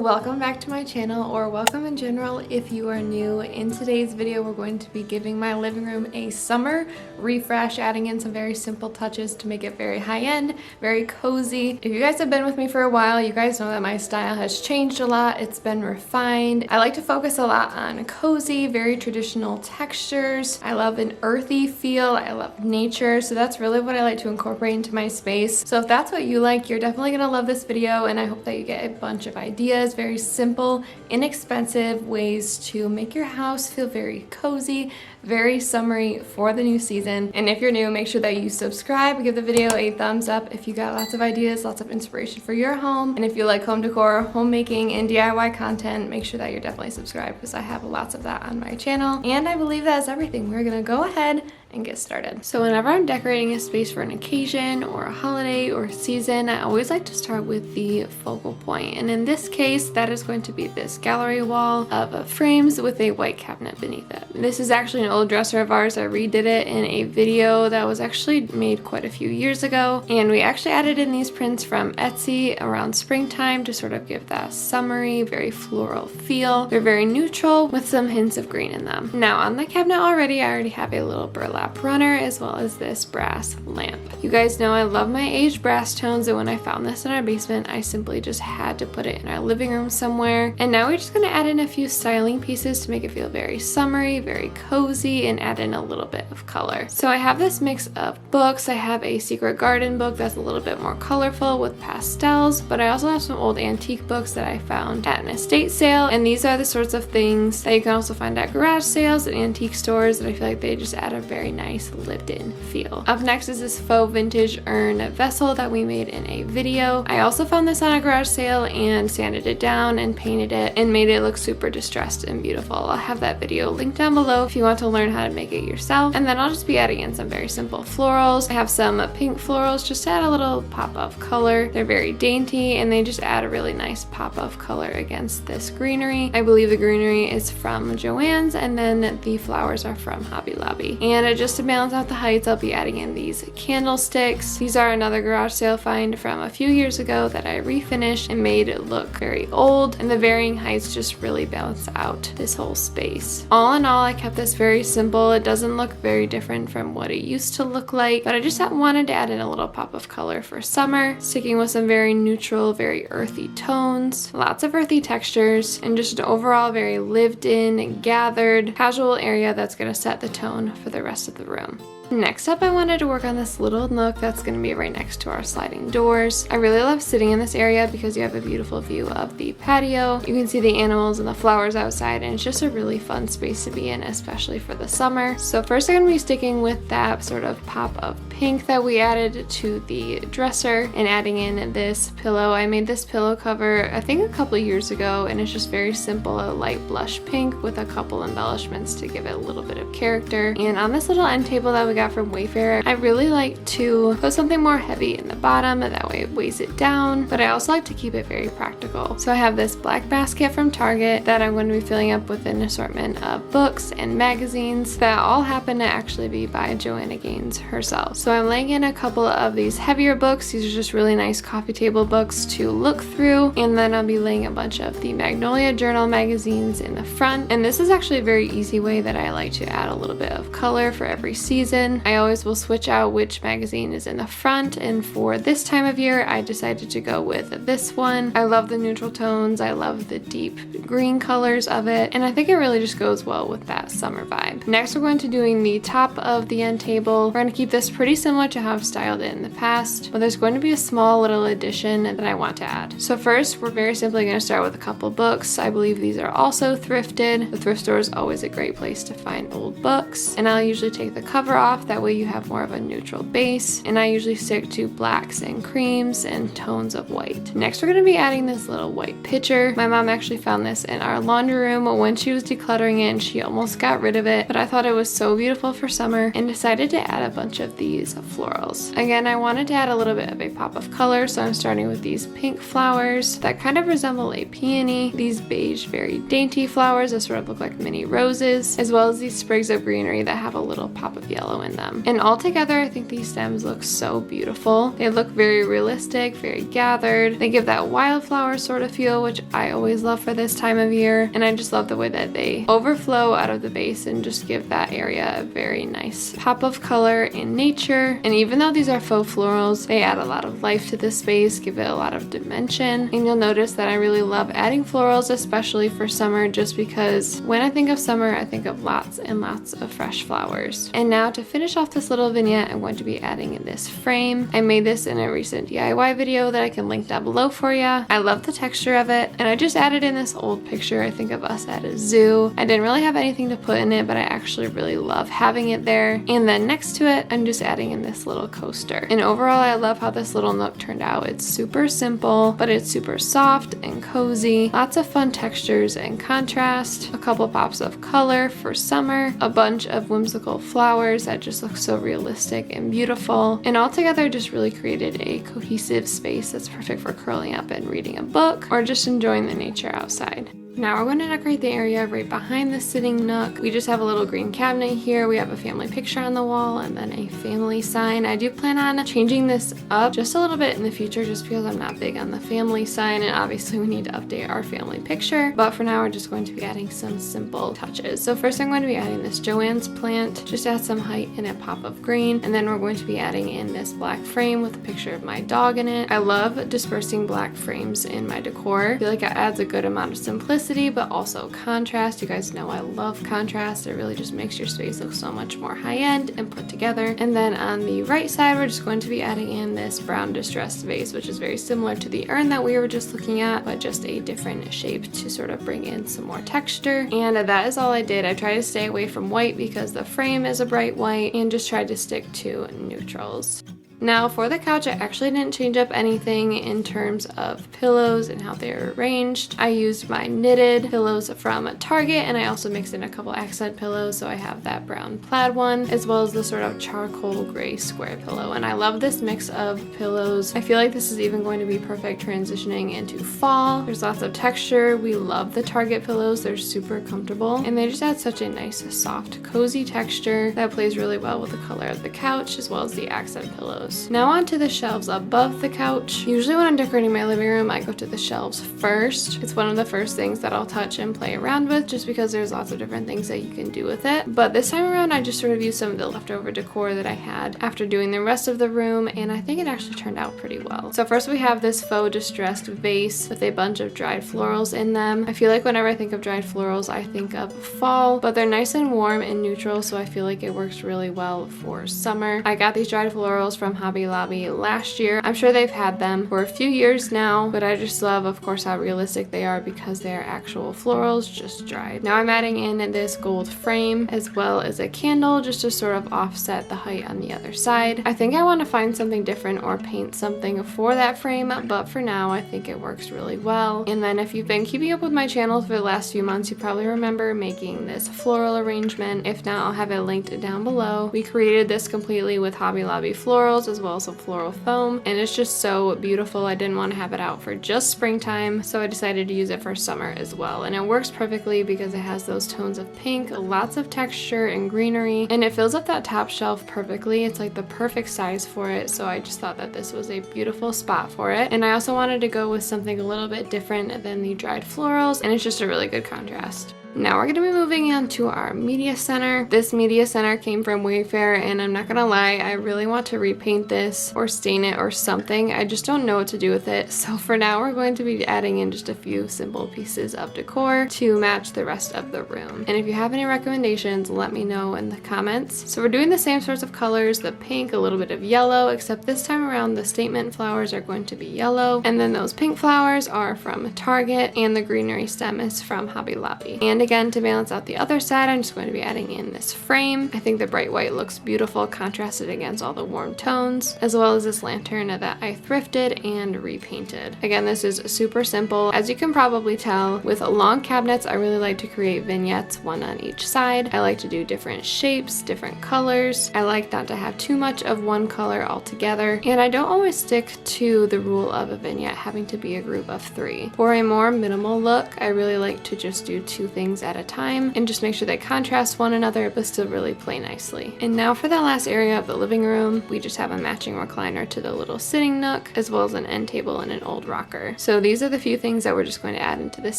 welcome back to my channel, or welcome in general if you are new. In today's video, we're going to be giving my living room a summer refresh, adding in some very simple touches to make it very high-end, very cozy. If you guys have been with me for a while, you guys know that my style has changed a lot. It's been refined. I like to focus a lot on cozy, very traditional textures. I love an earthy feel. I love nature, so that's really what I like to incorporate into my space. So if that's what you like, you're definitely gonna love this video, and I hope that you get a bunch of ideas, very simple, inexpensive ways to make your house feel very cozy, very summery for the new season. And if you're new, make sure that you subscribe, give the video a thumbs up if you got lots of ideas, lots of inspiration for your home. And if you like home decor, homemaking, and DIY content, make sure that you're definitely subscribed because I have lots of that on my channel. And I believe that's everything. We're gonna go ahead and get started. So whenever I'm decorating a space for an occasion or a holiday or season, I always like to start with the focal point. And in this case, that is going to be this gallery wall of frames with a white cabinet beneath it. This is actually an old dresser of ours. I redid it in a video that was actually made quite a few years ago. And we actually added in these prints from Etsy around springtime to sort of give that summery, very floral feel. They're very neutral with some hints of green in them. Now on the cabinet I already have a little burlap runner as well as this brass lamp. You guys know I love my aged brass tones, and when I found this in our basement, I simply just had to put it in our living room somewhere. And now we're just gonna add in a few styling pieces to make it feel very summery, very cozy, and add in a little bit of color. So I have this mix of books. I have a secret garden book that's a little bit more colorful with pastels, but I also have some old antique books that I found at an estate sale, and these are the sorts of things that you can also find at garage sales and antique stores that I feel like they just add a very nice lived-in feel. Up next is this faux vintage urn vessel that we made in a video. I also found this on a garage sale and sanded it down and painted it and made it look super distressed and beautiful. I'll have that video linked down below if you want to learn how to make it yourself. And then I'll just be adding in some very simple florals. I have some pink florals just to add a little pop of color. They're very dainty and they just add a really nice pop of color against this greenery. I believe the greenery is from Joann's and then the flowers are from Hobby Lobby. And just to balance out the heights, I'll be adding in these candlesticks. These are another garage sale find from a few years ago that I refinished and made it look very old, and the varying heights just really balance out this whole space. All in all, I kept this very simple. It doesn't look very different from what it used to look like, but I just wanted to add in a little pop of color for summer, sticking with some very neutral, very earthy tones, lots of earthy textures, and just an overall very lived in, gathered, casual area that's going to set the tone for the rest of the room. Next up, I wanted to work on this little nook that's going to be right next to our sliding doors. I really love sitting in this area because you have a beautiful view of the patio. You can see the animals and the flowers outside, and it's just a really fun space to be in, especially for the summer. So first I'm going to be sticking with that sort of pop of pink that we added to the dresser and adding in this pillow. I made this pillow cover I think a couple years ago, and it's just very simple, a light blush pink with a couple embellishments to give it a little bit of character. And on this little end table that we got from Wayfair, I really like to put something more heavy in the bottom, and that way it weighs it down, but I also like to keep it very practical. So I have this black basket from Target that I'm going to be filling up with an assortment of books and magazines that all happen to actually be by Joanna Gaines herself. So I'm laying in a couple of these heavier books. These are just really nice coffee table books to look through, and then I'll be laying a bunch of the Magnolia Journal magazines in the front. And this is actually a very easy way that I like to add a little bit of color for every season. I always will switch out which magazine is in the front, and for this time of year I decided to go with this one. I love the neutral tones, I love the deep green colors of it, and I think it really just goes well with that summer vibe. Next we're going to doing the top of the end table. We're going to keep this pretty similar to how I've styled it in the past, but there's going to be a small little addition that I want to add. So first we're very simply going to start with a couple books. I believe these are also thrifted. The thrift store is always a great place to find old books, and I'll usually take the cover off. That way you have more of a neutral base, and I usually stick to blacks and creams and tones of white. Next we're going to be adding this little white pitcher. My mom actually found this in our laundry room when she was decluttering it, and she almost got rid of it, but I thought it was so beautiful for summer and decided to add a bunch of these florals. Again, I wanted to add a little bit of a pop of color, so I'm starting with these pink flowers that kind of resemble a peony, these beige very dainty flowers that sort of look like mini roses, as well as these sprigs of greenery that have a little pop of yellow in them. And all together, I think these stems look so beautiful. They look very realistic, very gathered. They give that wildflower sort of feel, which I always love for this time of year. And I just love the way that they overflow out of the base and just give that area a very nice pop of color in nature. And even though these are faux florals, they add a lot of life to this space, give it a lot of dimension. And you'll notice that I really love adding florals, especially for summer, just because when I think of summer, I think of lots and lots of fresh flowers. And now to finish off this little vignette, I'm going to be adding in this frame. I made this in a recent DIY video that I can link down below for you. I love the texture of it, and I just added in this old picture, I think of us at a zoo. I didn't really have anything to put in it, but I actually really love having it there. And then next to it, I'm just adding in this little coaster. And overall, I love how this little nook turned out. It's super simple, but it's super soft and cozy. Lots of fun textures and contrast. A couple pops of color for summer. A bunch of whimsical flowers that just look so realistic and beautiful. And all together just really created a cohesive space that's perfect for curling up and reading a book or just enjoying the nature outside. Now we're going to decorate the area right behind the sitting nook. We just have a little green cabinet here. We have a family picture on the wall and then a family sign. I do plan on changing this up just a little bit in the future just because I'm not big on the family sign, and obviously we need to update our family picture. But for now, we're just going to be adding some simple touches. So first I'm going to be adding this Joanne's plant, just add some height and a pop of green. And then we're going to be adding in this black frame with a picture of my dog in it. I love dispersing black frames in my decor. I feel like it adds a good amount of simplicity, but also contrast. You guys know I love contrast. It really just makes your space look so much more high-end and put together. And then on the right side, we're just going to be adding in this brown distressed vase, which is very similar to the urn that we were just looking at, but just a different shape to sort of bring in some more texture. And that is all I did. I tried to stay away from white because the frame is a bright white, and just tried to stick to neutrals. Now for the couch, I actually didn't change up anything in terms of pillows and how they're arranged. I used my knitted pillows from Target, and I also mixed in a couple accent pillows. So I have that brown plaid one as well as the sort of charcoal gray square pillow. And I love this mix of pillows. I feel like this is even going to be perfect transitioning into fall. There's lots of texture. We love the Target pillows. They're super comfortable and they just add such a nice, soft, cozy texture that plays really well with the color of the couch as well as the accent pillows. Now onto the shelves above the couch. Usually when I'm decorating my living room, I go to the shelves first. It's one of the first things that I'll touch and play around with just because there's lots of different things that you can do with it. But this time around, I just sort of used some of the leftover decor that I had after doing the rest of the room, and I think it actually turned out pretty well. So first we have this faux distressed vase with a bunch of dried florals in them. I feel like whenever I think of dried florals, I think of fall, but they're nice and warm and neutral, so I feel like it works really well for summer. I got these dried florals from Hobby Lobby last year. I'm sure they've had them for a few years now, but I just love, of course, how realistic they are because they are actual florals just dried. Now I'm adding in this gold frame as well as a candle just to sort of offset the height on the other side. I think I want to find something different or paint something for that frame, but for now I think it works really well. And then if you've been keeping up with my channel for the last few months, you probably remember making this floral arrangement. If not, I'll have it linked down below. We created this completely with Hobby Lobby florals as well as some floral foam, and it's just so beautiful. I didn't want to have it out for just springtime, so I decided to use it for summer as well. And it works perfectly because it has those tones of pink, lots of texture and greenery, and it fills up that top shelf perfectly. It's like the perfect size for it, so I just thought that this was a beautiful spot for it. And I also wanted to go with something a little bit different than the dried florals, and it's just a really good contrast. Now we're going to be moving on to our media center. This media center came from Wayfair, and I'm not gonna lie, I really want to repaint this or stain it or something. I just don't know what to do with it. So for now, we're going to be adding in just a few simple pieces of decor to match the rest of the room. And if you have any recommendations, let me know in the comments. So we're doing the same sorts of colors, the pink, a little bit of yellow, except this time around the statement flowers are going to be yellow. And then those pink flowers are from Target, and the greenery stem is from Hobby Lobby. And again, to balance out the other side, I'm just going to be adding in this frame. I think the bright white looks beautiful contrasted against all the warm tones. tones, as well as this lantern that I thrifted and repainted. Again, this is super simple. As you can probably tell, with long cabinets, I really like to create vignettes, one on each side. I like to do different shapes, different colors. I like not to have too much of one color altogether, and I don't always stick to the rule of a vignette having to be a group of 3. For a more minimal look, I really like to just do 2 things at a time and just make sure they contrast one another but still really play nicely. And now for the last area of the living room, we just have a matching recliner to the little sitting nook, as well as an end table and an old rocker. So these are the few things that we're just going to add into this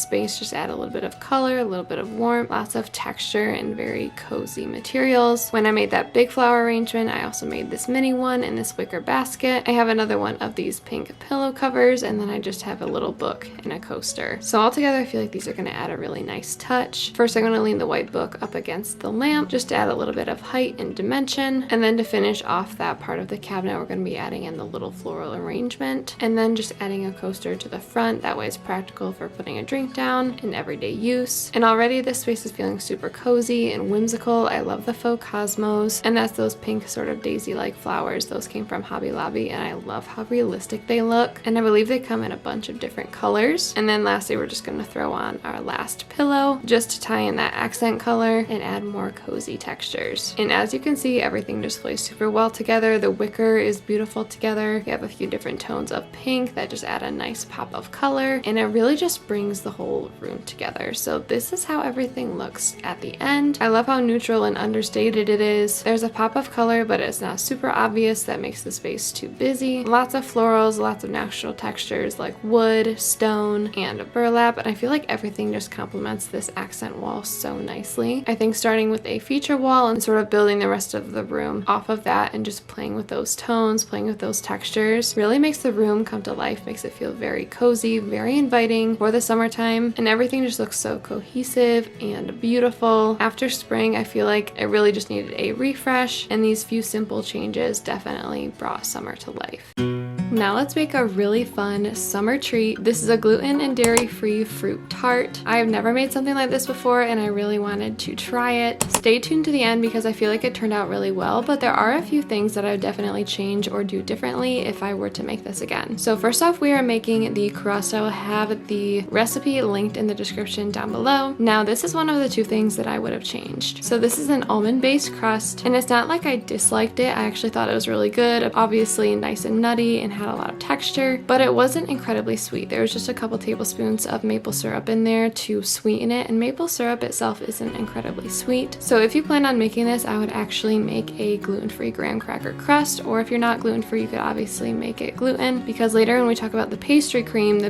space. Just add a little bit of color, a little bit of warmth, lots of texture, and very cozy materials. When I made that big flower arrangement, I also made this mini one in this wicker basket. I have another one of these pink pillow covers, and then I just have a little book and a coaster. So altogether, I feel like these are going to add a really nice touch. First, I'm going to lean the white book up against the lamp just to add a little bit of height and dimension. And then to finish off that part of the cabinet, we're going to be adding in the little floral arrangement, and then just adding a coaster to the front. That way it's practical for putting a drink down in everyday use. And already this space is feeling super cozy and whimsical. I love the faux cosmos, and that's those pink sort of daisy-like flowers. Those came from Hobby Lobby, and I love how realistic they look. And I believe they come in a bunch of different colors. And then lastly, we're just going to throw on our last pillow just to tie in that accent color and add more cozy textures. And as you can see, everything just plays super well together. The wicker is beautiful together. We have a few different tones of pink that just add a nice pop of color, and it really just brings the whole room together. So this is how everything looks at the end. I love how neutral and understated it is. There's a pop of color, but it's not super obvious. That makes the space too busy. Lots of florals, lots of natural textures like wood, stone, and burlap, and I feel like everything just complements this accent wall so nicely. I think starting with a feature wall and sort of building the rest of the room off of that and just playing with those tones, playing with those textures, really makes the room come to life, makes it feel very cozy, very inviting for the summertime, and everything just looks so cohesive and beautiful. After spring, I feel like it really just needed a refresh, and these few simple changes definitely brought summer to life. Now let's make a really fun summer treat. This is a gluten and dairy-free fruit tart. I have never made something like this before, and I really wanted to try it. Stay tuned to the end because I feel like it turned out really well, but there are a few things that I would definitely change or do differently if I were to make this again. So first off, we are making the crust. I will have the recipe linked in the description down below. Now this is one of the 2 things that I would have changed. So this is an almond-based crust, and it's not like I disliked it. I actually thought it was really good. Obviously nice and nutty and had a lot of texture, but it wasn't incredibly sweet. There was just a couple tablespoons of maple syrup in there to sweeten it, and maple syrup itself isn't incredibly sweet. So if you plan on making this, I would actually make a gluten-free graham cracker crust, or if you're not gluten-free, you could obviously make it gluten, because later when we talk about the pastry cream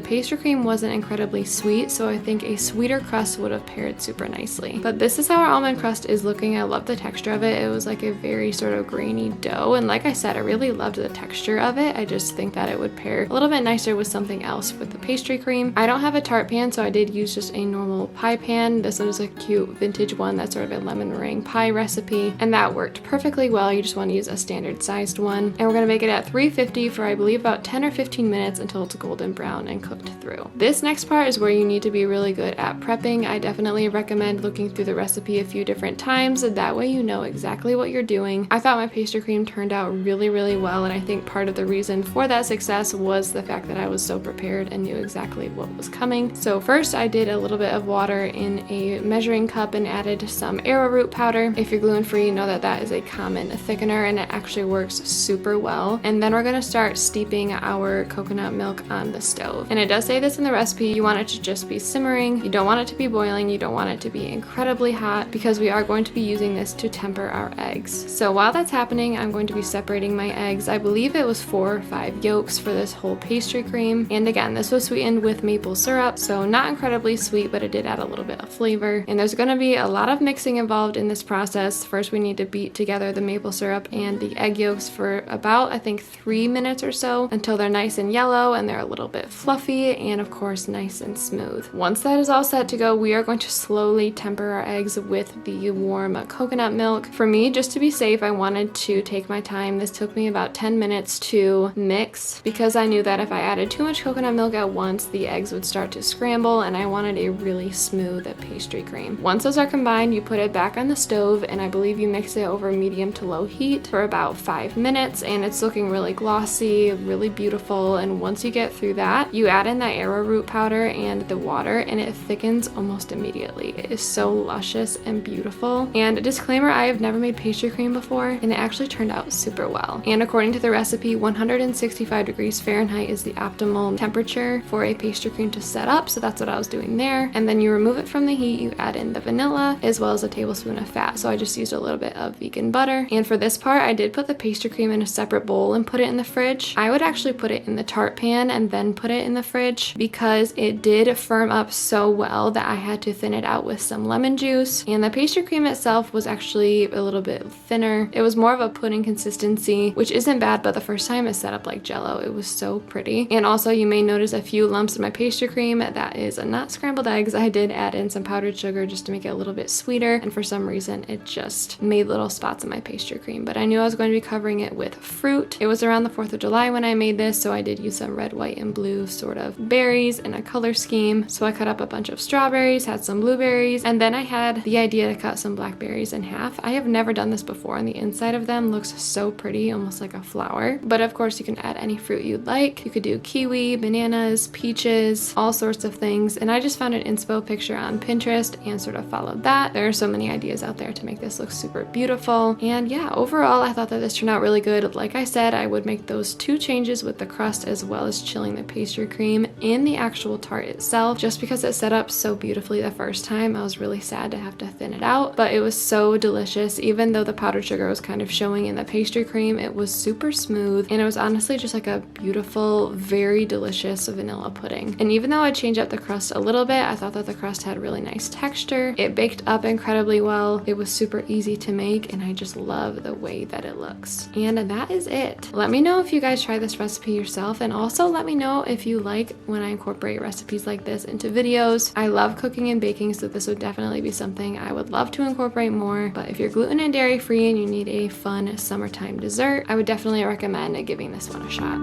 wasn't incredibly sweet, so I think a sweeter crust would have paired super nicely. But this is how our almond crust is looking. I love the texture of it. It was like a very sort of grainy dough, and like I said, I really loved the texture of it. I just think that it would pair a little bit nicer with something else with the pastry cream. I don't have a tart pan, so I did use just a normal pie pan. This one is a cute vintage one that's sort of a lemon meringue pie recipe, and that worked perfectly well. You just want to use a standard sized one, and we're going to make it at 350 for I believe about 10 or 15 minutes until it's golden brown and cooked through. This next part is where you need to be really good at prepping. I definitely recommend looking through the recipe a few different times, and that way you know exactly what you're doing. I thought my pastry cream turned out really well, and I think part of the reason for that success was the fact that I was so prepared and knew exactly what was coming. So first I did a little bit of water in a measuring cup and added some arrowroot powder. If you're gluten-free, you know that that is a common thickener, and it actually works super well. And then we're going to start steeping our coconut milk on the stove. And it does say this in the recipe, you want it to just be simmering. You don't want it to be boiling. You don't want it to be incredibly hot, because we are going to be using this to temper our eggs. So while that's happening, I'm going to be separating my eggs. I believe it was 4 or 5 yolks for this whole pastry cream. And again, this was sweetened with maple syrup, so not incredibly sweet, but it did add a little bit of flavor. And there's going to be a lot of mixing involved in this process. First, we need to beat together the maple syrup and the egg yolks for about, I think, 3 minutes or so until they're nice and yellow and they're a little bit fluffy and of course nice and smooth. Once that is all set to go, we are going to slowly temper our eggs with the warm coconut milk. For me, just to be safe, I wanted to take my time. This took me about 10 minutes to mix mix because I knew that if I added too much coconut milk at once, the eggs would start to scramble and I wanted a really smooth pastry cream. Once those are combined, you put it back on the stove and I believe you mix it over medium to low heat for about 5 minutes, and it's looking really glossy, really beautiful. And once you get through that, you add in that arrowroot powder and the water and it thickens almost immediately. It is so luscious and beautiful. And a disclaimer, I have never made pastry cream before and it actually turned out super well. And according to the recipe, 165 degrees Fahrenheit is the optimal temperature for a pastry cream to set up, so that's what I was doing there. And then you remove it from the heat, you add in the vanilla as well as a tablespoon of fat. So I just used a little bit of vegan butter. And for this part, I did put the pastry cream in a separate bowl and put it in the fridge. I would actually put it in the tart pan and then put it in the fridge because it did firm up so well that I had to thin it out with some lemon juice. And the pastry cream itself was actually a little bit thinner. It was more of a pudding consistency, which isn't bad, but the first time it set up like jello. It was so pretty. And also you may notice a few lumps in my pastry cream. That is not scrambled eggs. I did add in some powdered sugar just to make it a little bit sweeter, and for some reason it just made little spots in my pastry cream. But I knew I was going to be covering it with fruit. It was around the 4th of July when I made this, so I did use some red, white, and blue sort of berries in a color scheme. So I cut up a bunch of strawberries, had some blueberries, and then I had the idea to cut some blackberries in half. I have never done this before, and the inside of them looks so pretty, almost like a flower. But of course you can add any fruit you'd like. You could do kiwi, bananas, peaches, all sorts of things. And I just found an inspo picture on Pinterest and sort of followed that. There are so many ideas out there to make this look super beautiful. And yeah, overall I thought that this turned out really good. Like I said, I would make those 2 changes with the crust as well as chilling the pastry cream in the actual tart itself. Just because it set up so beautifully the first time, I was really sad to have to thin it out, but it was so delicious. Even though the powdered sugar was kind of showing in the pastry cream, it was super smooth and it was honestly just like a beautiful, very delicious vanilla pudding. And even though I changed up the crust a little bit, I thought that the crust had really nice texture. It baked up incredibly well. It was super easy to make and I just love the way that it looks. And that is it. Let me know if you guys try this recipe yourself, and also let me know if you like when I incorporate recipes like this into videos. I love cooking and baking, so this would definitely be something I would love to incorporate more. But if you're gluten and dairy free and you need a fun summertime dessert, I would definitely recommend giving this one a shot.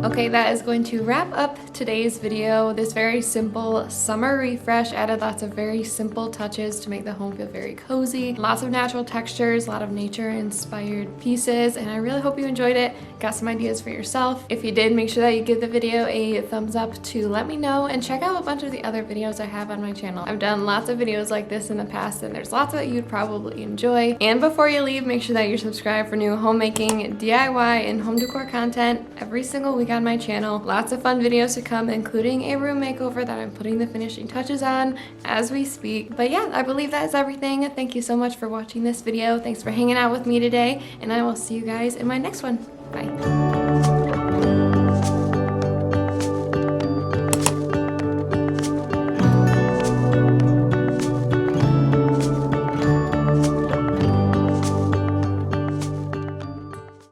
Okay, that is going to wrap up today's video. This very simple summer refresh added lots of very simple touches to make the home feel very cozy. Lots of natural textures, a lot of nature inspired pieces, and I really hope you enjoyed it. Got some ideas for yourself. If you did, make sure that you give the video a thumbs up to let me know, and check out a bunch of the other videos I have on my channel. I've done lots of videos like this in the past and there's lots that you'd probably enjoy. And before you leave, make sure that you're subscribed for new homemaking, DIY, and home decor content every single week on my channel. Lots of fun videos to come, including a room makeover that I'm putting the finishing touches on as we speak. But yeah, I believe that is everything. Thank you so much for watching this video. Thanks for hanging out with me today, and I will see you guys in my next one. Bye.